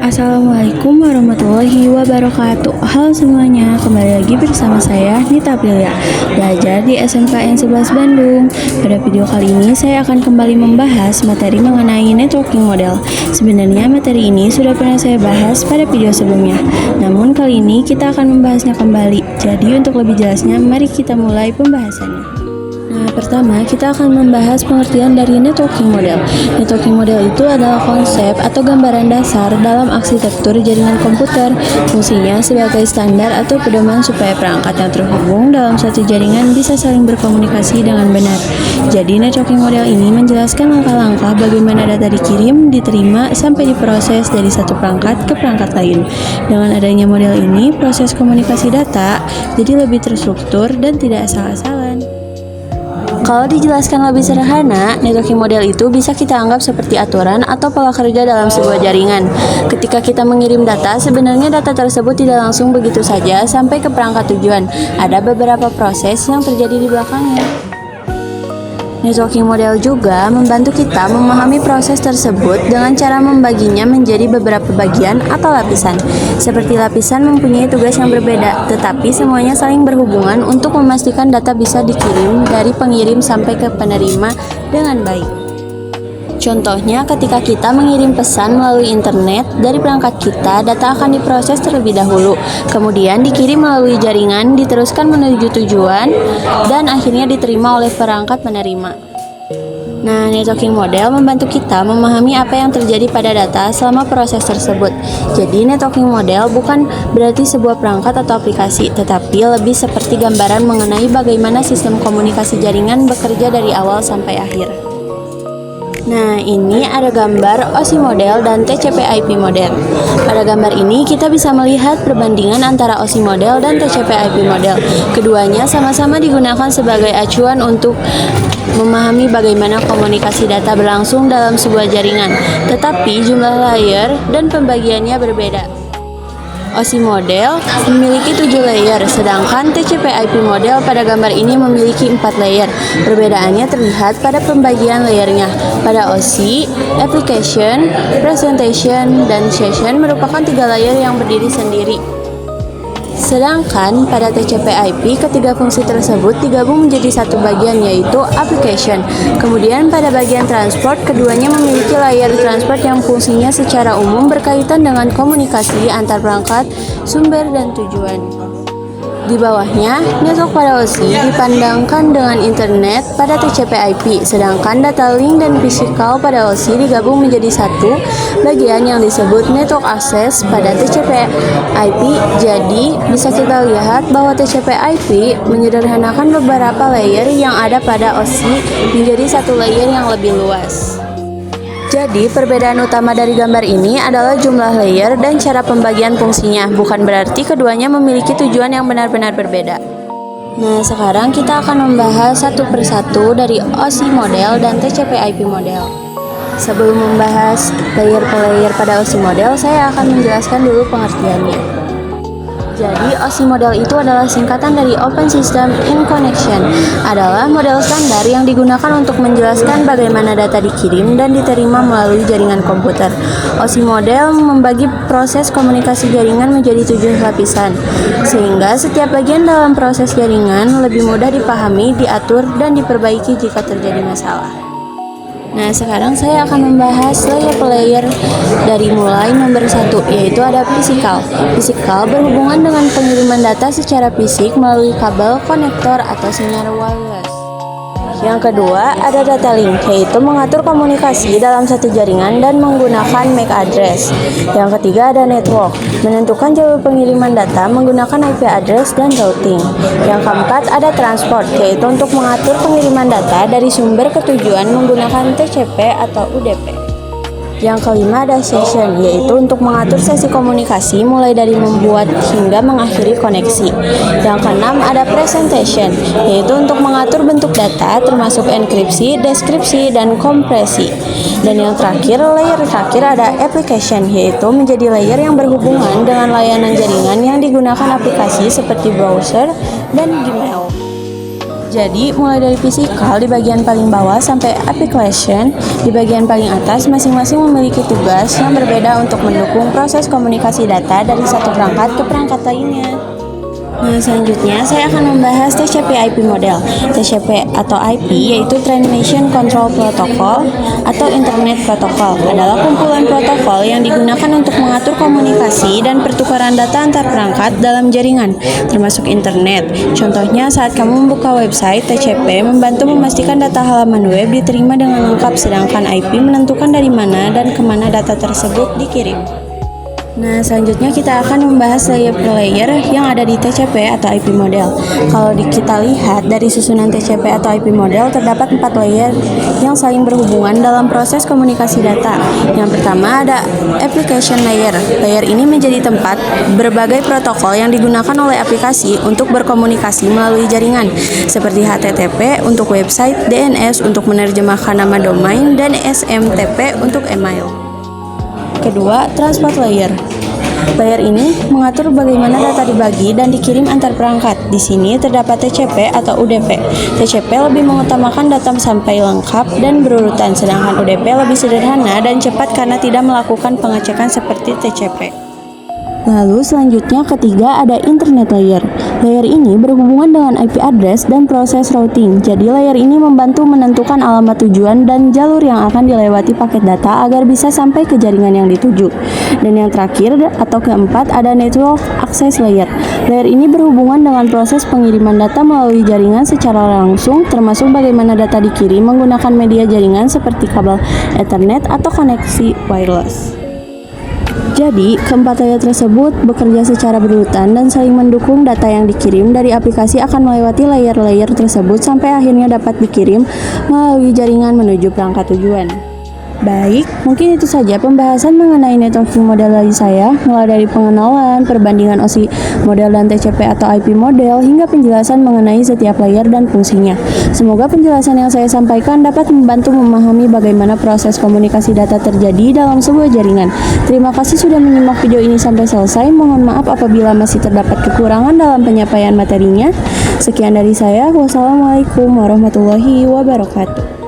Assalamualaikum warahmatullahi wabarakatuh. Halo semuanya, kembali lagi bersama saya Nita Aprilia, belajar di SMKN 11 Bandung. Pada video kali ini saya akan kembali membahas materi mengenai networking model. Sebenarnya materi ini sudah pernah saya bahas pada video sebelumnya, namun kali ini kita akan membahasnya kembali. Jadi untuk lebih jelasnya, mari kita mulai pembahasannya. Nah, pertama kita akan membahas pengertian dari networking model. Networking model itu adalah konsep atau gambaran dasar dalam arsitektur jaringan komputer. Fungsinya sebagai standar atau pedoman supaya perangkat yang terhubung dalam satu jaringan bisa saling berkomunikasi dengan benar. Jadi networking model ini menjelaskan langkah-langkah bagaimana data dikirim, diterima, sampai diproses dari satu perangkat ke perangkat lain. Dengan adanya model ini, proses komunikasi data jadi lebih terstruktur dan tidak asal-asalan. Kalau dijelaskan lebih sederhana, networking model itu bisa kita anggap seperti aturan atau pola kerja dalam sebuah jaringan. Ketika kita mengirim data, sebenarnya data tersebut tidak langsung begitu saja sampai ke perangkat tujuan. Ada beberapa proses yang terjadi di belakangnya. Networking model juga membantu kita memahami proses tersebut dengan cara membaginya menjadi beberapa bagian atau lapisan. Seperti lapisan mempunyai tugas yang berbeda, tetapi semuanya saling berhubungan untuk memastikan data bisa dikirim dari pengirim sampai ke penerima dengan baik. Contohnya, ketika kita mengirim pesan melalui internet, dari perangkat kita, data akan diproses terlebih dahulu, kemudian dikirim melalui jaringan, diteruskan menuju tujuan, dan akhirnya diterima oleh perangkat penerima. Nah, networking model membantu kita memahami apa yang terjadi pada data selama proses tersebut. Jadi, networking model bukan berarti sebuah perangkat atau aplikasi, tetapi lebih seperti gambaran mengenai bagaimana sistem komunikasi jaringan bekerja dari awal sampai akhir. Nah, ini ada gambar OSI model dan TCP/IP model. Pada gambar ini kita bisa melihat perbandingan antara OSI model dan TCP/IP model. Keduanya sama-sama digunakan sebagai acuan untuk memahami bagaimana komunikasi data berlangsung dalam sebuah jaringan, tetapi jumlah layer dan pembagiannya berbeda. OSI model memiliki 7 layer, sedangkan TCP/IP model pada gambar ini memiliki 4 layer. Perbedaannya terlihat pada pembagian layernya. Pada OSI, application, presentation, dan session merupakan 3 layer yang berdiri sendiri. Sedangkan pada TCP/IP, ketiga fungsi tersebut digabung menjadi satu bagian, yaitu application. Kemudian pada bagian transport, keduanya memiliki layer transport yang fungsinya secara umum berkaitan dengan komunikasi antar perangkat, sumber, dan tujuan. Di bawahnya, network pada OSI dipandangkan dengan internet pada TCP/IP, sedangkan data link dan fisikal pada OSI digabung menjadi satu bagian yang disebut network access pada TCP/IP. Jadi, bisa kita lihat bahwa TCP/IP menyederhanakan beberapa layer yang ada pada OSI menjadi satu layer yang lebih luas. Jadi, perbedaan utama dari gambar ini adalah jumlah layer dan cara pembagian fungsinya, bukan berarti keduanya memiliki tujuan yang benar-benar berbeda. Nah, sekarang kita akan membahas satu persatu dari OSI model dan TCP/IP model. Sebelum membahas layer per layer pada OSI model, saya akan menjelaskan dulu pengertiannya. Jadi, OSI model itu adalah singkatan dari Open System Interconnection, adalah model standar yang digunakan untuk menjelaskan bagaimana data dikirim dan diterima melalui jaringan komputer. OSI model membagi proses komunikasi jaringan menjadi 7 lapisan, sehingga setiap bagian dalam proses jaringan lebih mudah dipahami, diatur, dan diperbaiki jika terjadi masalah. Nah, sekarang saya akan membahas layer per layer dari mulai nomor 1, yaitu ada fisikal. Fisikal berhubungan dengan pengiriman data secara fisik melalui kabel, konektor, atau sinyal wireless. Yang kedua, ada data link, yaitu mengatur komunikasi dalam satu jaringan dan menggunakan MAC address. Yang ketiga, ada network, menentukan jalur pengiriman data menggunakan IP address dan routing. Yang keempat, ada transport, yaitu untuk mengatur pengiriman data dari sumber ke tujuan menggunakan TCP atau UDP. Yang kelima, ada session, yaitu untuk mengatur sesi komunikasi mulai dari membuat hingga mengakhiri koneksi. Yang keenam, ada presentation, yaitu untuk mengatur bentuk data termasuk enkripsi, deskripsi, dan kompresi. Dan yang terakhir, layer terakhir ada application, yaitu menjadi layer yang berhubungan dengan layanan jaringan yang digunakan aplikasi seperti browser dan Gmail. Jadi, mulai dari physical di bagian paling bawah sampai application di bagian paling atas, masing-masing memiliki tugas yang berbeda untuk mendukung proses komunikasi data dari satu perangkat ke perangkat lainnya. Nah, selanjutnya saya akan membahas TCP/IP model. TCP atau IP yaitu Transmission Control Protocol atau Internet Protocol adalah kumpulan protokol yang digunakan untuk mengatur komunikasi dan pertukaran data antar perangkat dalam jaringan, termasuk internet. Contohnya saat kamu membuka website, TCP membantu memastikan data halaman web diterima dengan lengkap, sedangkan IP menentukan dari mana dan kemana data tersebut dikirim. Nah, selanjutnya kita akan membahas layer per layer yang ada di TCP atau IP model. Kalau kita lihat dari susunan TCP atau IP model, terdapat 4 layer yang saling berhubungan dalam proses komunikasi data. Yang pertama ada application layer. Layer ini menjadi tempat berbagai protokol yang digunakan oleh aplikasi untuk berkomunikasi melalui jaringan, seperti HTTP untuk website, DNS untuk menerjemahkan nama domain, dan SMTP untuk email. Kedua, transport layer. Layer ini mengatur bagaimana data dibagi dan dikirim antar perangkat. Di sini terdapat TCP atau UDP. TCP lebih mengutamakan data sampai lengkap dan berurutan, sedangkan UDP lebih sederhana dan cepat karena tidak melakukan pengecekan seperti TCP. Lalu selanjutnya ketiga ada internet layer. Layer ini berhubungan dengan IP address dan proses routing. Jadi layer ini membantu menentukan alamat tujuan dan jalur yang akan dilewati paket data agar bisa sampai ke jaringan yang dituju. Dan yang terakhir atau keempat ada network access layer. Layer ini berhubungan dengan proses pengiriman data melalui jaringan secara langsung, termasuk bagaimana data dikirim menggunakan media jaringan seperti kabel Ethernet atau koneksi wireless. Jadi, keempat layer tersebut bekerja secara berurutan dan saling mendukung. Data yang dikirim dari aplikasi akan melewati layer-layer tersebut sampai akhirnya dapat dikirim melalui jaringan menuju perangkat tujuan. Baik, mungkin itu saja pembahasan mengenai networking model dari saya, mulai dari pengenalan, perbandingan OSI model dan TCP atau IP model, hingga penjelasan mengenai setiap layer dan fungsinya. Semoga penjelasan yang saya sampaikan dapat membantu memahami bagaimana proses komunikasi data terjadi dalam sebuah jaringan. Terima kasih sudah menyimak video ini sampai selesai. Mohon maaf apabila masih terdapat kekurangan dalam penyampaian materinya. Sekian dari saya. Wassalamualaikum warahmatullahi wabarakatuh.